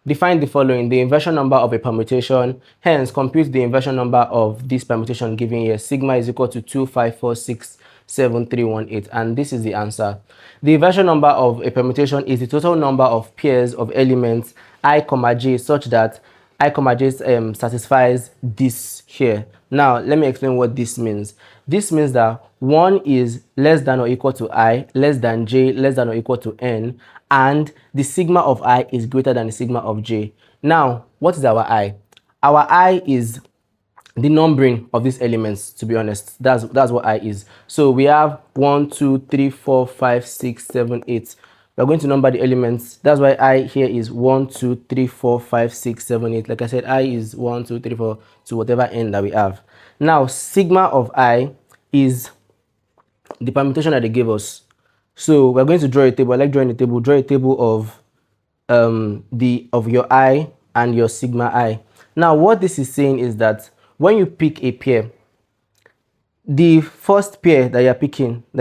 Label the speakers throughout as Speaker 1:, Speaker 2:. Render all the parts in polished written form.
Speaker 1: define the following: the inversion number of a permutation, hence compute the inversion number of this permutation given here. Sigma is equal to 25467 and this is the answer. The inversion number of a permutation is the total number of pairs of elements I, j such that I, j satisfies this here. Now let me explain what this means. This means that 1 is less than or equal to I, less than j, less than or equal to n, and the sigma of I is greater than the sigma of j. Now, what is our I? Our I is the numbering of these elements, to be honest. That's what I is. So we have 1, 2, 3, 4, 5, 6, 7, 8. We're going to number the elements. That's why I here is 1, 2, 3, 4, 5, 6, 7, 8. Like I said, I is 1, 2, 3, 4 to whatever n that we have. Now, sigma of I is the permutation that they gave us. So we're going to draw a table. I like drawing a table. Draw a table of your I and your sigma I. Now what this is saying is that when you pick a pair, the first pair that you're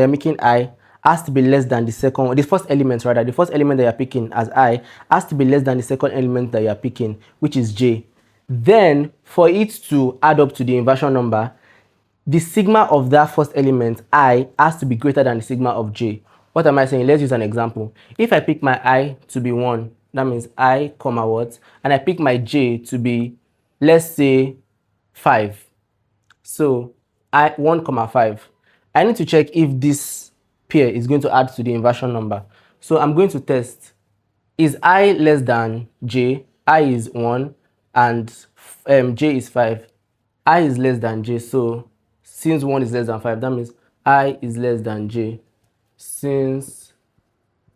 Speaker 1: making I has to be less than the second, the first element rather, the first element that you're picking as I has to be less than the second element that you're picking, which is j. Then for it to add up to the inversion number, the sigma of that first element I has to be greater than the sigma of j. What am I saying? Let's use an example. If I pick my I to be 1, that means I, comma what? And I pick my j to be, let's say, 5. So I 1, 5. I need to check if this pair is going to add to the inversion number. So I'm going to test. Is I less than j? I is 1 and j is 5. I is less than j. So since 1 is less than 5, that means I is less than j. Since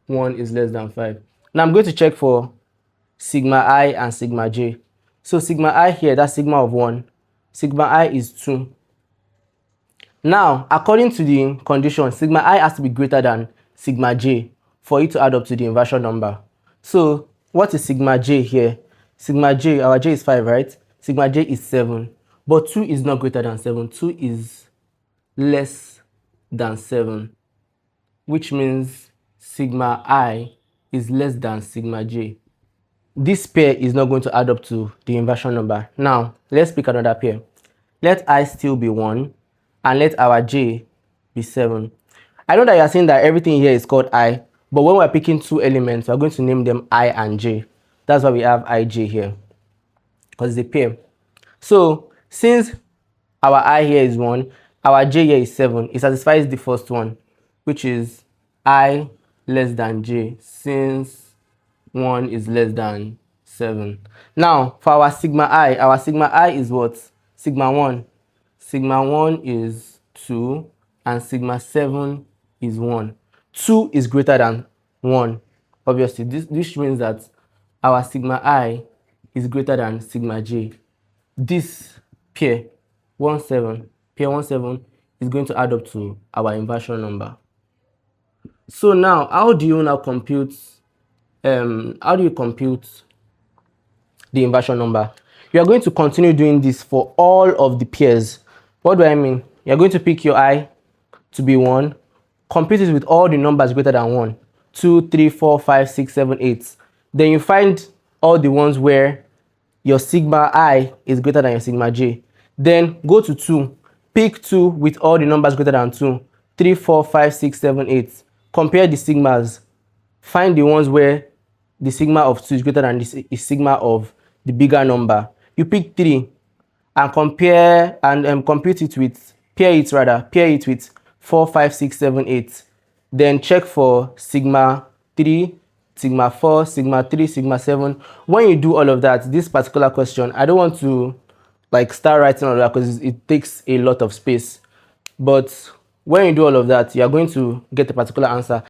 Speaker 1: 1 is less than 5. Now I'm going to check for sigma I and sigma j. So sigma I here, that's sigma of 1. Sigma I is 2. Now, according to the condition, sigma I has to be greater than sigma j for it to add up to the inversion number. So what is sigma j here? Sigma j, our j is 5, right? Sigma j is 7. But 2 is not greater than 7. 2 is less than 7. Which means sigma I is less than sigma j. This pair is not going to add up to the inversion number. Now, let's pick another pair. Let I still be 1 and let our j be 7. I know that you're saying that everything here is called I, but when we're picking two elements, we're going to name them I and j. That's why we have ij here, because it's a pair. So, since our I here is 1, our j here is 7, it satisfies the first one, which is I less than j, since 1 is less than 7. Now, for our sigma I is what? Sigma 1. Sigma 1 is 2, and sigma 7 is 1. 2 is greater than 1. Obviously, this means that our sigma I is greater than sigma j. This pair 1, 7, pair 1, 7 is going to add up to our inversion number. So now, how do you compute the inversion number? You are going to continue doing this for all of the pairs. What do I mean? You are going to pick your I to be 1, compute it with all the numbers greater than 1, 2, 3, 4, 5, 6, 7, 8. Then you find all the ones where your sigma I is greater than your sigma j. Then go to 2, pick 2 with all the numbers greater than 2, 3, 4, 5, 6, 7, 8. Compare the sigmas. Find the ones where the sigma of 2 is greater than the sigma of the bigger number. You pick 3 and compare and compute it with, pair it with 4, 5, 6, 7, 8. Then check for sigma 3, sigma 4, sigma 3, sigma 7. When you do all of that, this particular question, I don't want to start writing all of that because it takes a lot of space. But when you do all of that, you are going to get a particular answer.